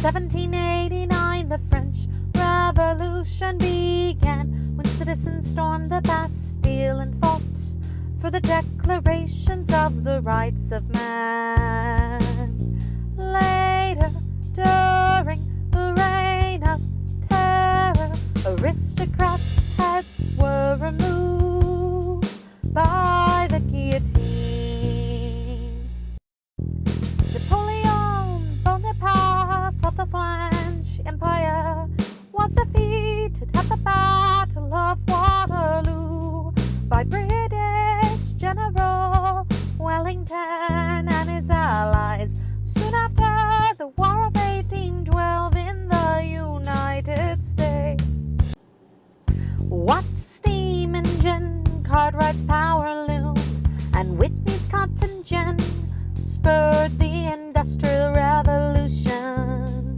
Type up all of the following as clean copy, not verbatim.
1789, the French Revolution began, when citizens stormed the Bastille and fought for the declarations of the rights of man. Later, during the reign of terror, aristocrats' heads were removed by the guillotine. Napoleon Bonaparte of the French Empire was defeated at the Battle of Waterloo by British General Wellington and his allies soon after the War of 1812 in the United States. Watt's steam engine, Cartwright's power loom, and Whitney's cotton gin spurred the Industrial Revolution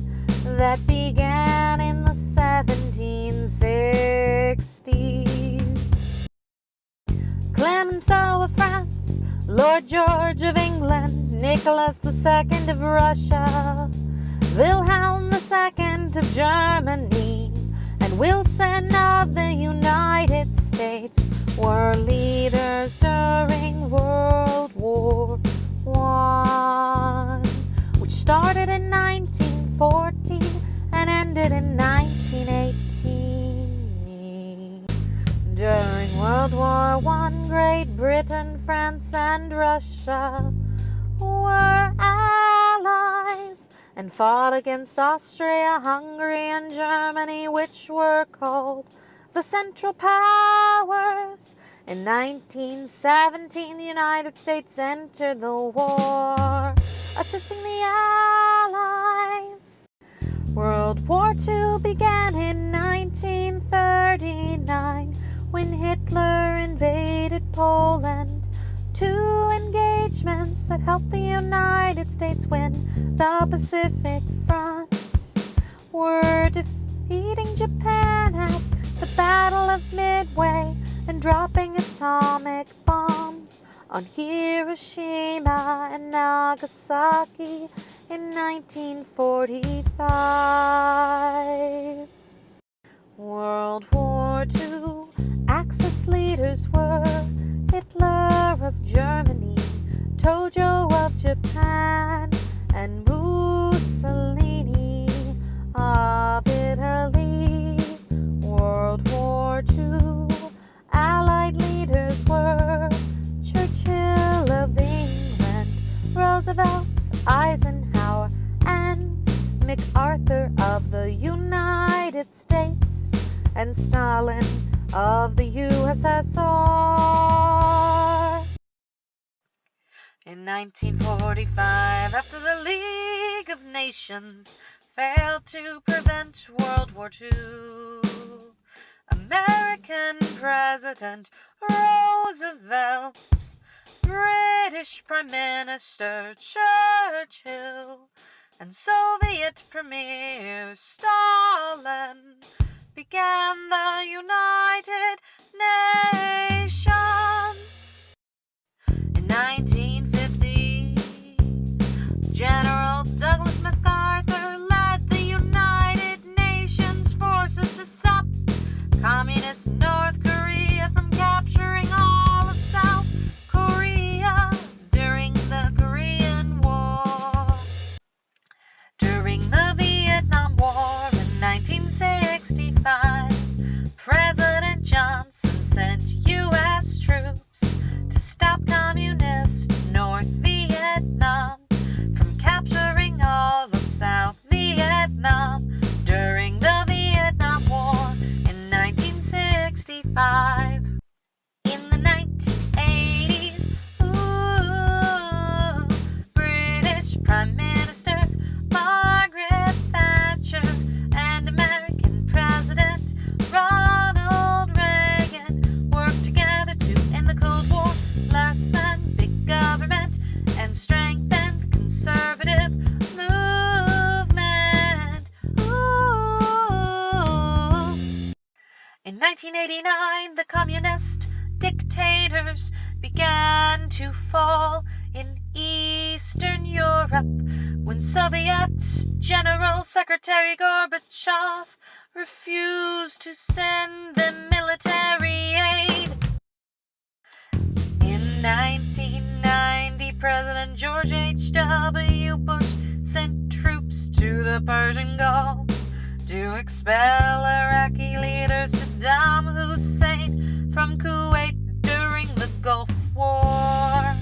that began in the 1760s. Clemenceau of France, Lord George of England, Nicholas II of Russia, Wilhelm II of Germany, and Wilson of the United States were leaders during World War I, which started in 1914 and ended in 1918. During World War I, Great Britain, France, and Russia were allies and fought against Austria, Hungary, and Germany, which were called the Central Powers. In 1917, the United States entered the war, assisting the Allies. World War II began in 1939 when Hitler invaded Poland. Two engagements that helped the United States win the Pacific Front were defeating Japan at the Battle of Midway and dropping atomic bombs on Hiroshima and Nagasaki in 1945. World War II Axis leaders were Hitler of Germany, Tojo of Japan, and Mussolini of Italy. World War II Allied leaders were Churchill of England, Roosevelt, Eisenhower, and MacArthur of the United States, and Stalin of the USSR. In 1945, after the League of Nations failed to prevent World War II, American President Roosevelt, British Prime Minister Churchill, and Soviet Premier Stalin began the United Nations. In 1950, General Douglas MacArthur led the United Nations forces to stop Communist North Korea from capturing all of South Korea during the Korean War. During the Vietnam War in 1965, President Johnson sent U.S. troops to stop Communist North Vietnam from capturing all of South Vietnam during the Vietnam War in 1965. In the 1980s, British Prime Minister Margaret Thatcher and American President Ronald Reagan worked together to end the Cold War, lessen big government, and strengthen the conservative movement. In 1989, the communist dictators began to fall in Eastern Europe when Soviet General Secretary Gorbachev refused to send them military aid. In 1990, President George H.W. Bush sent troops to the Persian Gulf to expel Iraqi leader Saddam Hussein from Kuwait during the Gulf War.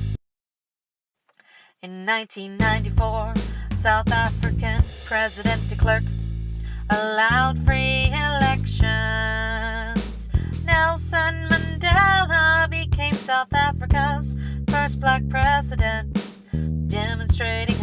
In 1994, South African President de Klerk allowed free elections. Nelson Mandela became South Africa's first black president, demonstrating